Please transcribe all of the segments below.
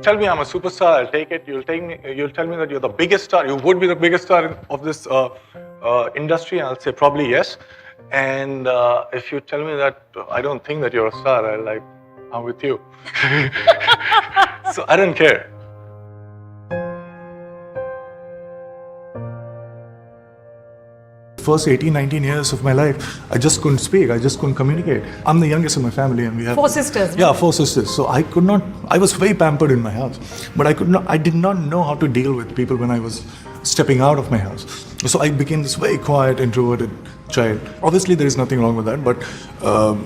tell me I'm a superstar, I'll take it. You'll tell me that you're the biggest star. You would be the biggest star of this industry, and I'll say probably yes. And if you tell me that I don't think that you're a star, I'm with you. So I don't care. First 18, 19 years of my life, I just couldn't speak, I just couldn't communicate. I'm the youngest in my family and we have... 4 sisters? Yeah, 4 sisters. So I was very pampered in my house. But I did not know how to deal with people when I was stepping out of my house. So I became this very quiet, introverted child. Obviously there is nothing wrong with that, but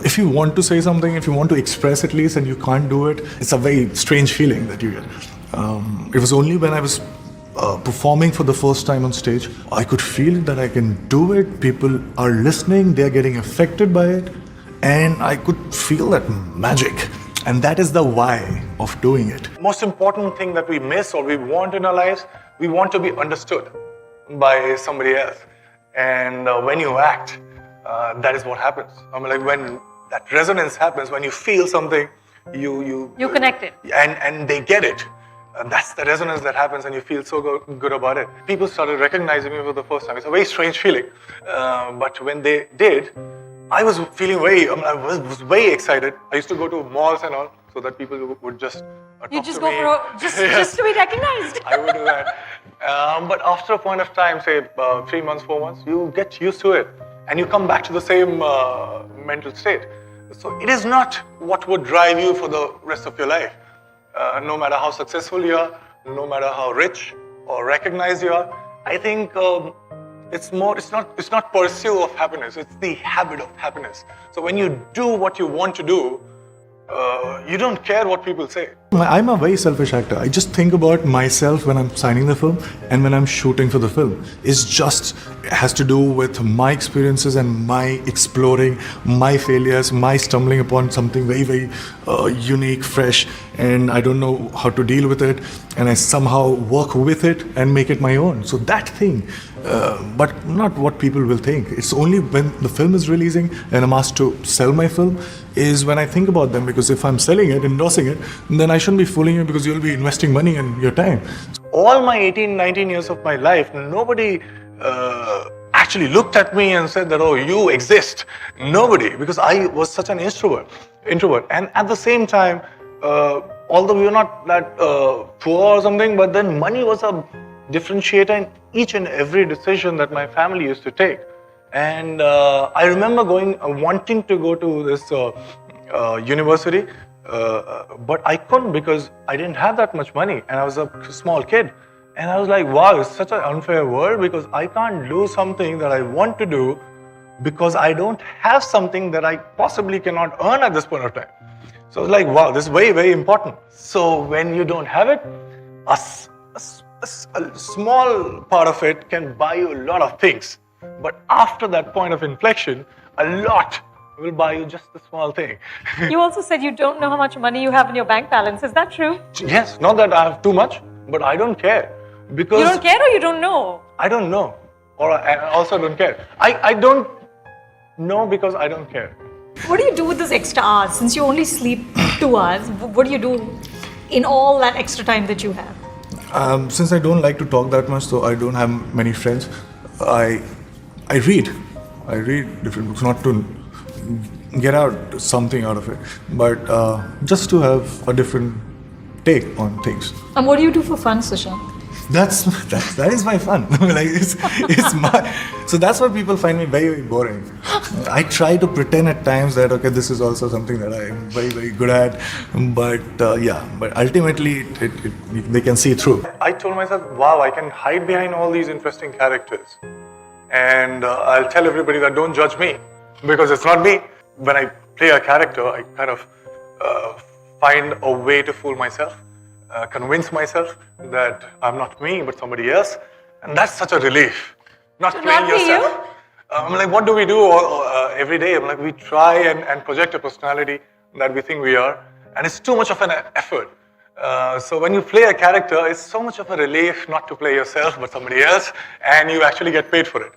if you want to say something, if you want to express at least and you can't do it, it's a very strange feeling that you get. It was only when I was performing for the first time on stage, I could feel that I can do it. People are listening, they're getting affected by it, and I could feel that magic. And that is the why of doing it. Most important thing that we miss or we want in our lives, we want to be understood by somebody else. And when you act, that is what happens. I mean, like when that resonance happens, when you feel something, you connect it. And they get it. And that's the resonance that happens and you feel so good about it. People started recognizing me for the first time. It's a very strange feeling. But when they did, I was feeling I was very excited. I used to go to malls and all so that people would just talk to me. Just to be recognized. I would do that. But after a point of time, say 3 months, 4 months, you get used to it and you come back to the same mental state. So it is not what would drive you for the rest of your life. No matter how successful you are, no matter how rich or recognized you are, I think it's not pursuit of happiness, it's the habit of happiness. So when you do what you want to do, you don't care what people say. I'm a very selfish actor. I just think about myself when I'm signing the film and when I'm shooting for the film. It has to do with my experiences and my exploring, my failures, my stumbling upon something very, very unique, fresh, and I don't know how to deal with it, and I somehow work with it and make it my own. So that thing, but not what people will think. It's only when the film is releasing and I'm asked to sell my film is when I think about them, because if I'm selling it, endorsing it, then I shouldn't be fooling you because you'll be investing money and your time. All my 18, 19 years of my life, nobody actually looked at me and said that, oh, you exist. Nobody, because I was such an introvert. And at the same time, although we were not that poor or something, but then money was a differentiator in each and every decision that my family used to take. And I remember wanting to go to this university, but I couldn't because I didn't have that much money and I was a small kid. And I was like, wow, it's such an unfair world because I can't do something that I want to do because I don't have something that I possibly cannot earn at this point of time. So I was like, wow, this is very, very important. So when you don't have it, a small part of it can buy you a lot of things. But after that point of inflection, a lot will buy you just the small thing. You also said you don't know how much money you have in your bank balance. Is that true? Yes, not that I have too much, but I don't care. Because you don't care or you don't know? I don't know. Or I also don't care. I don't know because I don't care. What do you do with this extra hours? Since you only sleep 2 hours, what do you do in all that extra time that you have? Since I don't like to talk that much, so I don't have many friends, I read. I read different books, not to get out something out of it, but just to have a different take on things. And what do you do for fun, Sushant? That is my fun. Like it's my. So that's why people find me very, very boring. I try to pretend at times that okay, this is also something that I am very, very good at. But but ultimately they can see through. I told myself, wow, I can hide behind all these interesting characters, and I'll tell everybody that don't judge me because it's not me. When I play a character, I kind of find a way to fool myself. Convince myself that I'm not me but somebody else, and that's such a relief. Not playing yourself. I'm like, what do we do every day? I'm like, we try and project a personality that we think we are, and it's too much of an effort. So when you play a character, it's so much of a relief not to play yourself but somebody else, and you actually get paid for it.